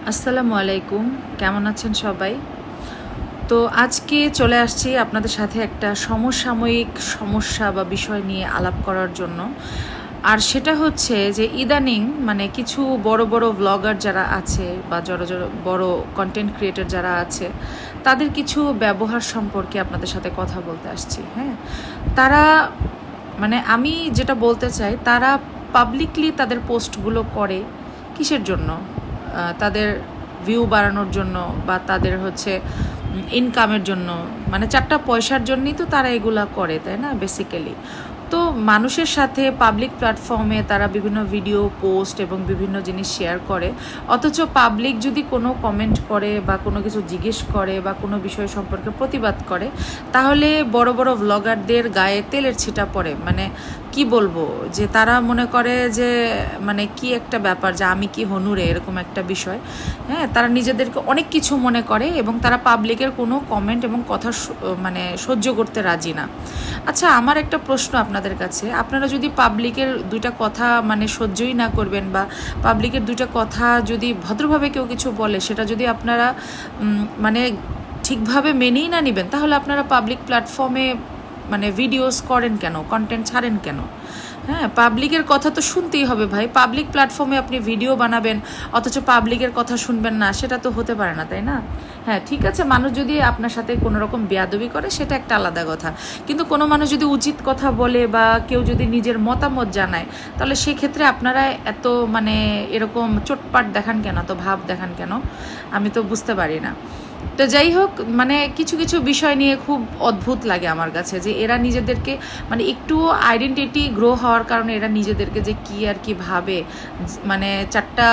আসসালামু আলাইকুম, কেমন আছেন সবাই? তো আজকে চলে আসছি আপনাদের সাথে একটা সমসাময়িক সমস্যা বা বিষয় নিয়ে আলাপ করার জন্য। আর সেটা হচ্ছে যে ইদানিং কিছু বড় বড় ব্লগার যারা আছে বা বড় কন্টেন্ট ক্রিয়েটর যারা আছে, তাদের কিছু ব্যবহার সম্পর্কে আপনাদের সাথে কথা বলতে আসছি। হ্যাঁ, তারা আমি যেটা বলতে চাই, তারা পাবলিকলি তাদের পোস্টগুলো করে কিসের জন্য? তাদের ভিউ বাড়ানোর জন্য বা তাদের হচ্ছে ইনকামের জন্য, চারটা পয়সার জন্যই তো তারা এগুলা করে, তাই না? বেসিক্যালি তো মানুষের সাথে পাবলিক প্ল্যাটফর্মে তারা বিভিন্ন ভিডিও পোস্ট এবং বিভিন্ন জিনিস শেয়ার করে, অথচ পাবলিক যদি কোনো কমেন্ট করে বা কোনো কিছু জিজ্ঞেস করে বা কোনো বিষয় সম্পর্কে প্রতিবাদ করে, তাহলে বড় বড় ব্লগারদের গায়ে তেলের ছিটা পড়ে। কি বলবো, যে তারা মনে করে যে কি একটা ব্যাপার, যে আমি কি হনুরে, এরকম একটা বিষয়। হ্যাঁ, তারা নিজেদেরকে অনেক কিছু মনে করে এবং তারা পাবলিকের কোনো কমেন্ট এবং কথা সহ্য করতে রাজি না। আচ্ছা, আমার একটা প্রশ্ন আপনাদের কাছে, আপনারা যদি পাবলিকের দুইটা কথা সহ্যই না করবেন বা পাবলিকের দুইটা কথা যদি ভদ্রভাবে কেউ কিছু বলে সেটা যদি আপনারা ঠিকভাবে মেনেই না নেবেন, তাহলে আপনারা পাবলিক প্ল্যাটফর্মে ভিডিওস করেন কেন, কন্টেন্ট ছাড়েন কেন? হ্যাঁ, পাবলিকের কথা তো শুনতেই হবে ভাই। পাবলিক প্ল্যাটফর্মে আপনি ভিডিও বানাবেন অথচ পাবলিকের কথা শুনবেন না, সেটা তো হতে পারে না, তাই না? হ্যাঁ, ঠিক আছে, মানুষ যদি আপনার সাথে কোনো রকম বেয়াদবি করে সেটা একটা আলাদা কথা, কিন্তু কোনো মানুষ যদি উচিত কথা বলে বা কেউ যদি নিজের মতামত জানায়, তাহলে সেক্ষেত্রে আপনারা এত এরকম চোটপাট দেখান কেন, তো ভাব দেখান কেন? আমি তো বুঝতে পারি না। তো যাই হোক, কিছু কিছু বিষয় নিয়ে খুব অদ্ভুত লাগে আমার কাছে, যে এরা নিজেদেরকে একটু আইডেন্টিটি গ্রো হওয়ার কারণে এরা নিজেদেরকে যে কি আর কি ভাবে, চারটা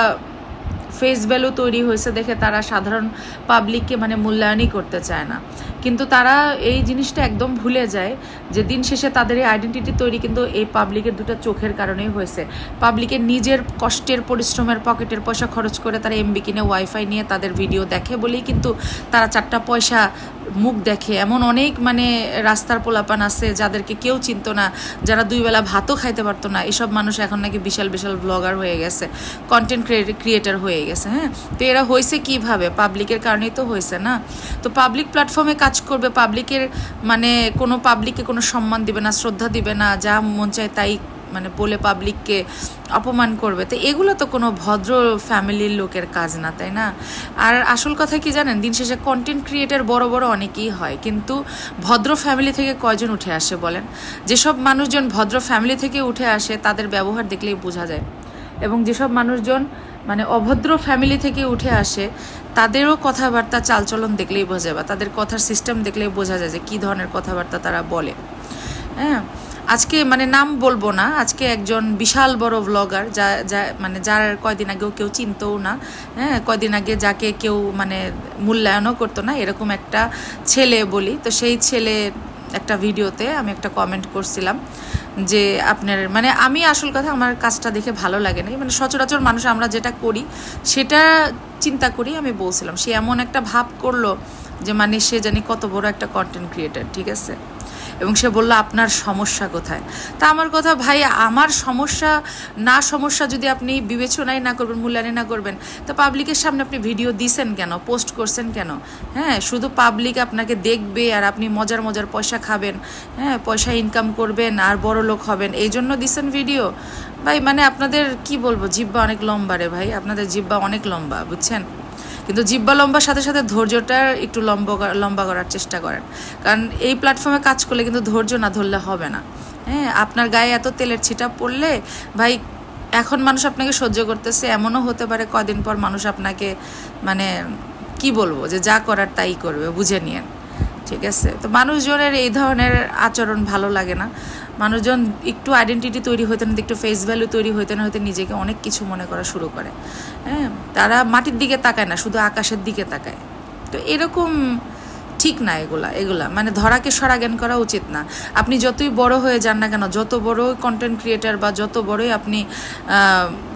ফেস ভ্যালু তৈরি হয়েছে দেখে তারা সাধারণ পাবলিককে মূল্যায়নই করতে চায় না। কিন্তু তারা এই জিনিসটা একদম ভুলে যায় যে দিন শেষে তাদের এই আইডেন্টিটি তৈরি কিন্তু এই পাবলিকের দুটো চোখের কারণেই হয়েছে। পাবলিকের নিজের কষ্টের পরিশ্রমের পকেটের পয়সা খরচ করে তারা এমবি কিনে ওয়াইফাই নিয়ে তাদের ভিডিও দেখে বলেই কিন্তু তারা চারটা পয়সা মুখ দেখে। এমন অনেক রাস্তার পোলাপান আছে যাদেরকে কেউ চিনতো না, যারা দুই বেলা ভাতও খাইতে পারতো না, এসব মানুষ এখন নাকি বিশাল বিশাল ব্লগার হয়ে গেছে, কন্টেন্ট ক্রিয়েটার হয়ে গেছে। হ্যাঁ, তো এরা হয়েছে কিভাবে? পাবলিকের কারণেই তো হয়েছে না? তো পাবলিক প্ল্যাটফর্মে কাজ করবে, পাবলিকের কোনো পাবলিককে কোনো সম্মান দিবে না, শ্রদ্ধা দিবে না, যা মন চায় তাই বলে পাবলিককে অপমান করবে। তো এগুলো তো কোনো ভদ্র ফ্যামিলির লোকের কাজ না, তাই না? আর আসল কথা কি জানেন, দিন শেষে কন্টেন্ট ক্রিয়েটার বড় বড় অনেকেই হয়, কিন্তু ভদ্র ফ্যামিলি থেকে কয়জন উঠে আসে বলেন? যেসব মানুষজন ভদ্র ফ্যামিলি থেকে উঠে আসে তাদের ব্যবহার দেখলেই বোঝা যায়, এবং যেসব মানুষজন অভদ্র ফ্যামিলি থেকে উঠে আসে তাদেরও কথাবার্তা চালচলন দেখলেই বোঝা যায়, বা তাদের কথার সিস্টেম দেখলেই বোঝা যায় যে কী ধরনের কথাবার্তা তারা বলে। হ্যাঁ, আজকে নাম বলবো না, আজকে একজন বিশাল বড় ব্লগার যার কয়দিন আগেও কেউ চিনতও না, হ্যাঁ, কয়দিন আগে যাকে কেউ মূল্যায়নও করতো না, এরকম একটা ছেলে বলি। তো সেই ছেলে একটা ভিডিওতে আমি একটা কমেন্ট করছিলাম যে আপনার আমি আসল কথা, আমার কাজটা দেখে ভালো লাগে না, সচরাচর মানুষ আমরা যেটা করি সেটা চিন্তা করি। আমি বলছিলাম, সে এমন একটা ভাব করলো যে সে জানি কত বড় একটা কন্টেন্ট ক্রিয়েটার, ঠিক আছে? এবং সে বলল আপনার সমস্যা কোথায়? তা আমার কথা, ভাই, আমার সমস্যা যদি আপনি বিবেচনাই না করবেন, মূল্যায়ন না করবেন, তো পাবলিকের সামনে আপনি ভিডিও দিছেন কেন, পোস্ট করছেন কেন? হ্যাঁ, শুধু পাবলিক আপনাকে দেখবে আর আপনি মজার মজার পয়সা খাবেন, হ্যাঁ, পয়সা ইনকাম করবেন আর বড় লোক হবেন, এই জন্য দিছেন ভিডিও? ভাই আপনাদের কি বলবো, জিব্বা অনেক লম্বা রে ভাই, আপনাদের জিব্বা অনেক লম্বা, বুঝছেন? কিন্তু জিব্বা লম্বার সাথে সাথে ধৈর্যটা একটু লম্বা করার চেষ্টা করেন, কারণ এই প্ল্যাটফর্মে কাজ করলে কিন্তু ধৈর্য না ধরলে হবে না। হ্যাঁ, আপনার গায়ে এত তেলের ছিটা পড়লে ভাই, এখন মানুষ আপনাকে সহ্য করতেছে, এমনও হতে পারে কদিন পর মানুষ আপনাকে কি বলবো, যে যা করার তাই করবে, বুঝে নিয়েন, ঠিক আছে? তো মানুষজনের এই ধরনের আচরণ ভালো লাগে না। মানুষজন একটু আইডেন্টিটি তৈরি হইতে না, একটু ফেস ভ্যালু তৈরি হইতে না হইতে নিজেকে অনেক কিছু মনে করা শুরু করে। হ্যাঁ, তারা মাটির দিকে তাকায় না, শুধু আকাশের দিকে তাকায়। তো এরকম ঠিক না, এগুলা ধরাকে সরা জ্ঞান করা উচিত না। আপনি যতই বড় হয়ে যান না কেন, যত বড় কন্টেন্ট ক্রিয়েটার বা যত বড়ই আপনি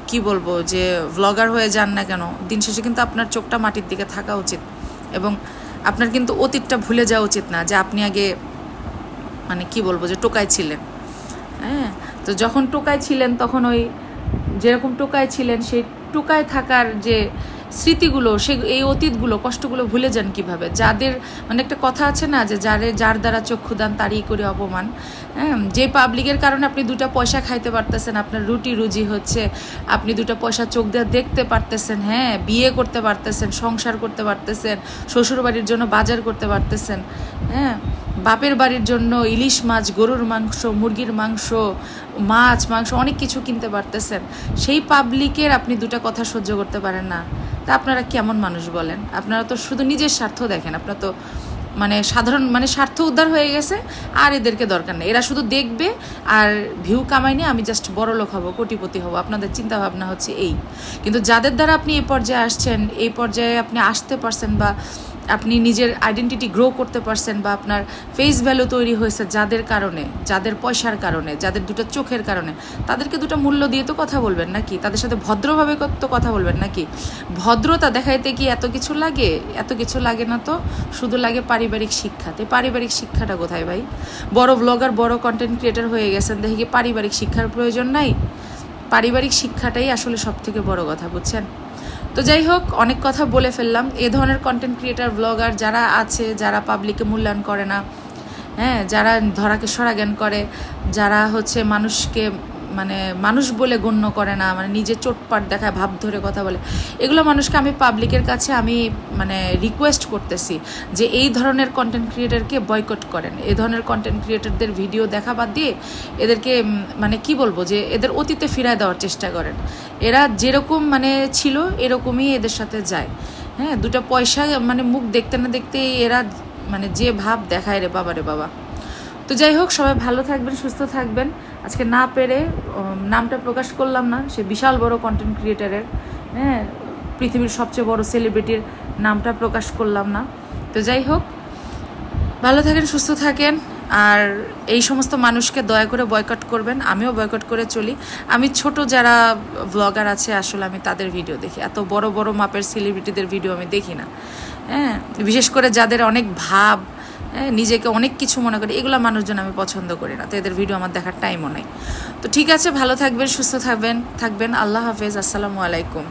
কি বলবো যে ভ্লগার হয়ে যান না কেন, দিন শেষে কিন্তু আপনার চোখটা মাটির দিকে থাকা উচিত, এবং আপনার কিন্তু অতীতটা ভুলে যাওয়া উচিত না, যে আপনি আগে কি বলবো যে টোকায় ছিলেন। হ্যাঁ, তো যখন টোকায় ছিলেন তখন ওই যেরকম টোকায় ছিলেন সেই টোকায় থাকার যে স্মৃতিগুলো, এই অতীতগুলো, কষ্টগুলো ভুলে যান কিভাবে? যাদের মানে একটা কথা আছে না যে যার দ্বারা চক্ষুদান তারই করে অপমান। হ্যাঁ, যে পাবলিকের কারণে আপনি 2টা পয়সা খাইতে পারতেছেন, আপনার রুটি রুজি হচ্ছে, আপনি 2টা পয়সা চোখ দিয়ে দেখতে পারতেছেন, হ্যাঁ, বিয়ে করতে পারতেছেন, সংসার করতে পারতেছেন, শ্বশুরবাড়ির জন্য বাজার করতে পারতেছেন, হ্যাঁ, বাপের বাড়ির জন্য ইলিশ মাছ, গরুর মাংস, মুরগির মাংস, মাংস অনেক কিছু কিনতে পারতেছেন, সেই পাবলিকের আপনি 2টা কথা সহ্য করতে পারেন না। তা আপনারা কেমন মানুষ বলেন? আপনারা তো শুধু নিজের স্বার্থ দেখেন। আপনারা তো মানে সাধারণ মানে স্বার্থ উদ্ধার হয়ে গেছে, আর এদেরকে দরকার নেই, এরা শুধু দেখবে আর ভিউ কামাই নিয়ে আমি জাস্ট বড় লোক হব, কোটিপতি হব, আপনাদের চিন্তা ভাবনা হচ্ছে এই। কিন্তু যাদের দ্বারা আপনি এই পর্যায়ে আসছেন, এই পর্যায়ে আপনি আসতে পারছেন, বা আপনি নিজের আইডেন্টিটি গ্রো করতে পারছেন, বা আপনার ফেস ভ্যালু তৈরি হয়েছে যাদের কারণে, যাদের পয়সার কারণে, যাদের 2টা চোখের কারণে, তাদেরকে 2টা মূল্য দিয়ে তো কথা বলবেন নাকি? তাদের সাথে ভদ্রভাবে তো কথা বলবেন নাকি? ভদ্রতা দেখাইতে কি এত কিছু লাগে? এত কিছু লাগে না তো, শুধু লাগে পারিবারিক শিক্ষাতে। পারিবারিক শিক্ষাটা কোথায় ভাই? বড় ব্লগার, বড় কন্টেন্ট ক্রিয়েটার হয়ে গেছেন, দেখি কি পারিবারিক শিক্ষার প্রয়োজন নাই? পারিবারিক শিক্ষাটাই আসলে সব থেকে বড় কথা, বুঝছেন? তো যাই হোক, অনেক কথা বলে ফেললাম। এ ধরনের কন্টেন্ট ক্রিয়েটার, ব্লগার যারা আছে, যারা পাবলিকে মূল্যায়ন করে না, হ্যাঁ, যারা ধরাকে সরা জ্ঞান করে, যারা হচ্ছে মানুষকে মানে মানুষ বলে গণ্য করে না, মানে নিজে চোটপাট দেখায়, ভাব ধরে কথা বলে, এগুলো মানুষকে আমি পাবলিকের কাছে আমি মানে রিকোয়েস্ট করতেছি যে এই ধরনের কন্টেন্ট ক্রিয়েটারকে বয়কট করেন। এই ধরনের কন্টেন্ট ক্রিয়েটারদের ভিডিও দেখা বাদ দিয়ে এদেরকে মানে কি বলবো, যে এদের অতীতে ফিরায় দেওয়ার চেষ্টা করেন। এরা যেরকম মানে ছিল এরকমই এদের সাথে যায়। হ্যাঁ, 2টা পয়সা মানে মুখ দেখতে না দেখতে এরা মানে যে ভাব দেখায় রে বাবা রে বাবা। তো যাই হোক, সবাই ভালো থাকবেন, সুস্থ থাকবেন। আজকে না পেরে নামটা প্রকাশ করলাম না, সে বিশাল বড় কন্টেন্ট ক্রিয়েটারের, হ্যাঁ, পৃথিবীর সবচেয়ে বড় সেলিব্রিটির নামটা প্রকাশ করলাম না। তো যাই হোক, ভালো থাকেন, সুস্থ থাকেন, আর এই সমস্ত মানুষকে দয়া করে বয়কট করবেন। আমিও বয়কট করে চলি। আমি ছোট যারা ব্লগার আছে আসলে আমি তাদের ভিডিও দেখি, এত বড় বড় মাপের সেলিব্রিটিদের ভিডিও আমি দেখি না। হ্যাঁ, বিশেষ করে যাদের অনেক ভাব, নিজেকে অনেক কিছু মনে করি, এগুলো মানুষজন আমি পছন্দ করি না। তো এদের ভিডিও আমার দেখার টাইমও নেই। তো ঠিক আছে, ভালো থাকবেন, সুস্থ থাকবেন। আল্লাহ হাফেজ, আসসালামু আলাইকুম।